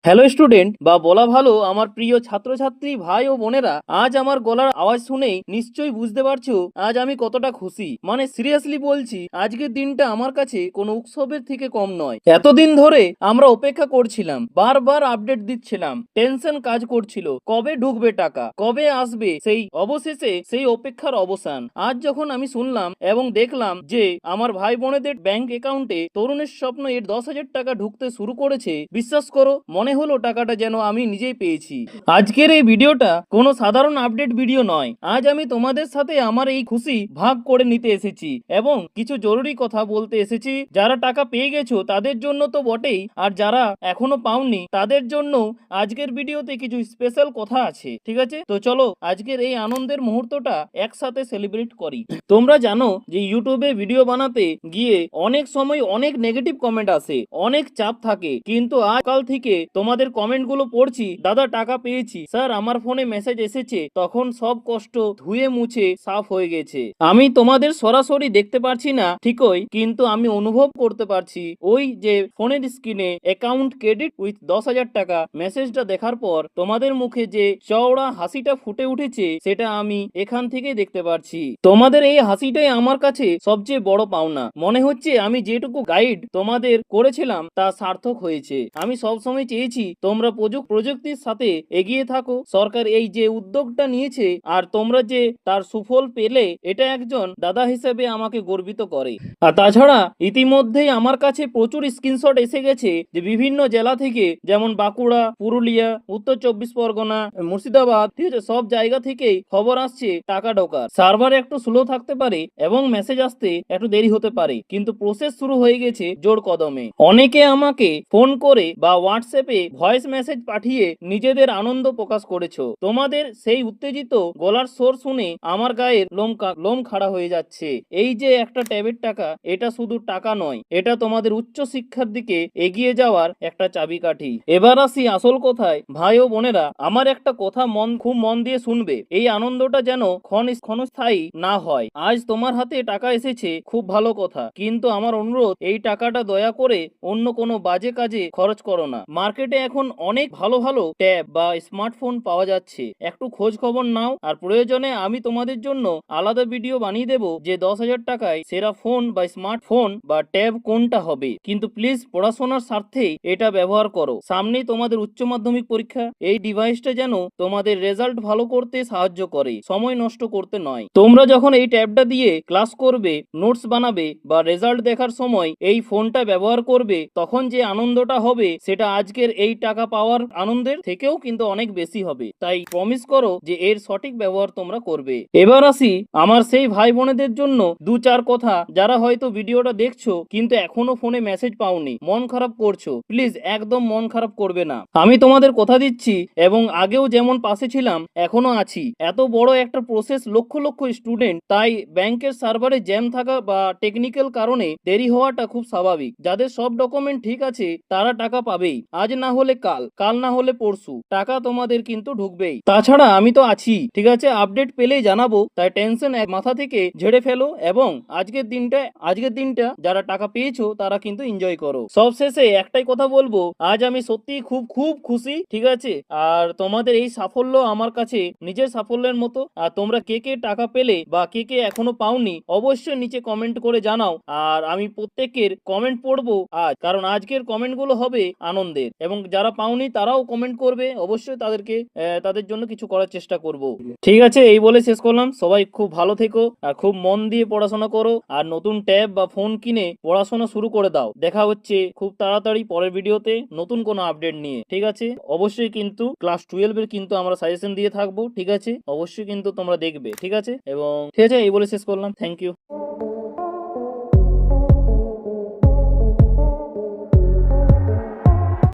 Hello student বা বলা ভালো আমার প্রিয় ছাত্রছাত্রী ভাই ও বোনেরা, আজ আমার গলার আওয়াজ শুনেই নিশ্চয়ই বুঝতে পারছো আজ আমি কতটা খুশি। মানে সিরিয়াসলি বলছি, আজকের দিনটা আমার কাছে কোনো উৎসবের থেকে কম নয়। এতদিন ধরে আমরা অপেক্ষা করছিলাম, বারবার আপডেট দিচ্ছিলাম, টেনশন কাজ করছিল কবে ঢুকবে টাকা, কবে আসবে। সেই অবশেষে সেই অপেক্ষার অবসান। আজ যখন আমি শুনলাম এবং দেখলাম যে আমার ভাই বোনেদের ব্যাংক অ্যাকাউন্টে তরুণের স্বপ্ন এর 10,000 টাকা ঢুকতে শুরু করেছে, বিশ্বাস করো মনে হলো টাকাটা যেন আমি নিজেই পেয়েছি। আজকের এই ভিডিওটা কোনো সাধারণ আপডেট ভিডিও নয়। আজ আমি তোমাদের সাথে আমার এই খুশি ভাগ করে নিতে এসেছি এবং কিছু জরুরি কথা বলতে এসেছি। যারা টাকা পেয়ে গেছো তাদের জন্য তো বটেই, আর যারা এখনো পাওনি তাদের জন্য আজকের ভিডিওতে কিছু স্পেশাল কথা আছে। ঠিক আছে, তো চলো আজকের এই আনন্দের মুহূর্তটা একসাথে সেলিব্রেট করি। তোমরা জানো যে ইউটিউবে ভিডিও বানাতে গিয়ে অনেক সময় অনেক নেগেটিভ কমেন্ট আসে, অনেক চাপ থাকে, কিন্তু আজকাল থেকে তোমাদের কমেন্টগুলো পড়ছি, দাদা টাকা পেয়েছি, স্যার আমার ফোনে মেসেজ এসেছে, তখন সব কষ্ট ধুয়ে মুছে সাফ হয়ে গেছে। আমি তোমাদের সরাসরি দেখতে পারছি না ঠিকই, কিন্তু আমি অনুভব করতে পারছি। ওই যে ফোনের স্ক্রিনে অ্যাকাউন্ট ক্রেডিট উইথ 10,000 টাকা মেসেজটা দেখার পর তোমাদের মুখে যে চওড়া হাসিটা ফুটে উঠেছে, সেটা আমি এখান থেকেই দেখতে পারছি। তোমাদের এই হাসিটাই আমার কাছে সবচেয়ে বড় পাওনা। মনে হচ্ছে আমি যেটুকু গাইড তোমাদের করেছিলাম তা সার্থক হয়েছে। আমি সবসময় চেয়েছি তোমরা প্রযুক্তির সাথে এগিয়ে থাকো। সরকার এই যে উদ্যোগটা নিয়েছে আর তোমরা যে তার সুফল পেলে, এটা একজন দাদা হিসেবে আমাকে গর্বিত করে। আর তাছাড়া ইতিমধ্যেই আমার কাছে প্রচুর স্ক্রিনশট এসে গেছে যে বিভিন্ন জেলা থেকে, যেমন বাঁকুড়া, পুরুলিয়া, উত্তর 24 পরগনা, মুর্শিদাবাদ, ঠিক আছে, সব জায়গা থেকেই খবর আসছে টাকা ঢোকার। সার্ভার একটু স্লো থাকতে পারে এবং মেসেজ আসতে একটু দেরি হতে পারে, কিন্তু প্রসেস শুরু হয়ে গেছে জোর কদমে। অনেকে আমাকে ফোন করে বা হোয়াটসঅ্যাপে ভয়েস মেসেজ পাঠিয়ে নিজেদের আনন্দ প্রকাশ করেছো। তোমাদের সেই উত্তেজিত গলার স্বর শুনে আমার গায়ের লোম খাড়া হয়ে যাচ্ছে। এই যে একটা ট্যাবের টাকা, এটা শুধু টাকা নয়, এটা তোমাদের উচ্চ শিক্ষার দিকে এগিয়ে যাওয়ার একটা চাবিকাঠি। এবার আসি আসল কথায়। ভাই ও বোনেরা, আমার একটা কথা খুব মন দিয়ে শুনবে। এই আনন্দটা যেন ক্ষণস্থায়ী না হয়। আজ তোমার হাতে টাকা এসেছে, খুব ভালো কথা, কিন্তু আমার অনুরোধ, এই টাকাটা দয়া করে অন্য কোনো বাজে কাজে খরচ করো না। মার্কেটে এখন অনেক ভালো ভালো ট্যাব বা স্মার্টফোন পাওয়া যাচ্ছে, একটু খোঁজ খবর নাও। আর প্রয়োজনে আমি তোমাদের জন্য আলাদা ভিডিও বানিয়ে দেবো যে 10,000 টাকায় সেরা ফোন বা স্মার্টফোন বা ট্যাব কোনটা হবে। কিন্তু প্লিজ পড়াশোনার স্বার্থেই এটা ব্যবহার করো। সামনেই তোমাদের উচ্চ মাধ্যমিক পরীক্ষা, এই ডিভাইসটা যেন তোমাদের রেজাল্ট ভালো করতে সাহায্য করে, সময় নষ্ট করতে নয়। তোমরা যখন এই ট্যাবটা দিয়ে ক্লাস করবে, নোটস বানাবে বা রেজাল্ট দেখার সময় এই ফোনটা ব্যবহার করবে, তখন যে আনন্দটা হবে সেটা আজকের এই টাকা পাওয়ার আনন্দের থেকেও কিন্তু অনেক বেশি হবে। তাই প্রমিস করো যে এর সঠিক ব্যবহার তোমরা করবে। এবার আসি আমার সেই ভাই বোনেদের জন্য দু চার কথা, যারা হয়তো ভিডিওটা দেখছো কিন্তু এখনো ফোনে মেসেজ পাওনি, মন খারাপ করছো। প্লিজ একদম মন খারাপ করবে না। আমি তোমাদের কথা দিচ্ছি, এবং আগেও যেমন পাশে ছিলাম এখনো আছি। এত বড় একটা প্রসেস, লক্ষ লক্ষ স্টুডেন্ট, তাই ব্যাংকের সার্ভারে জ্যাম থাকা বা টেকনিক্যাল কারণে দেরি হওয়াটা খুব স্বাভাবিক। যাদের সব ডকুমেন্ট ঠিক আছে তারা টাকা পাবেই, আজ না হলে কাল, কাল না হলে পরশু, টাকা তোমাদের কিন্তু ঢুকবেই। তাছাড়া আমি তো আছি, ঠিক আছে, আপডেট পেলেই জানাবো। তাই টেনশন মাথা থেকে ঝেড়ে ফেলো এবং আজকের দিনটা যারা টাকা পেয়েছো তারা কিন্তু এনজয় করো। সবশেষে একটাই কথা বলবো, আজ আমি সত্যি খুব খুব খুশি, ঠিক আছে। আর তোমাদের এই সাফল্য আমার কাছে নিজের সাফল্যের মতো। আর তোমরা কে কে টাকা পেলে বা কে কে এখনো পাওনি, অবশ্যই নিচে কমেন্ট করে জানাও। আর আমি প্রত্যেকের কমেন্ট পড়বো আজ, কারণ আজকের কমেন্ট গুলো হবে আনন্দের, এবং যারা পাওনি তারাও কমেন্ট করবে, অবশ্যই তাদের জন্য কিছু করার চেষ্টা করব। ঠিক আছে, এই বলে শেষ করলাম। সবাই খুব ভালো থেকো আর খুব মন দিয়ে পড়াশোনা করো, আর নতুন ট্যাব বা ফোন কিনে পড়াশোনা শুরু করে দাও। দেখা হচ্ছে খুব তাড়াতাড়ি পরের ভিডিওতে নতুন কোনো আপডেট নিয়ে, ঠিক আছে। অবশ্যই কিন্তু ক্লাস 12 এর কিন্তু আমরা সাজেশন দিয়ে থাকবো, ঠিক আছে, অবশ্যই কিন্তু তোমরা দেখবে, ঠিক আছে। এবং ঠিক আছে, এই বলে শেষ করলাম। Thank you.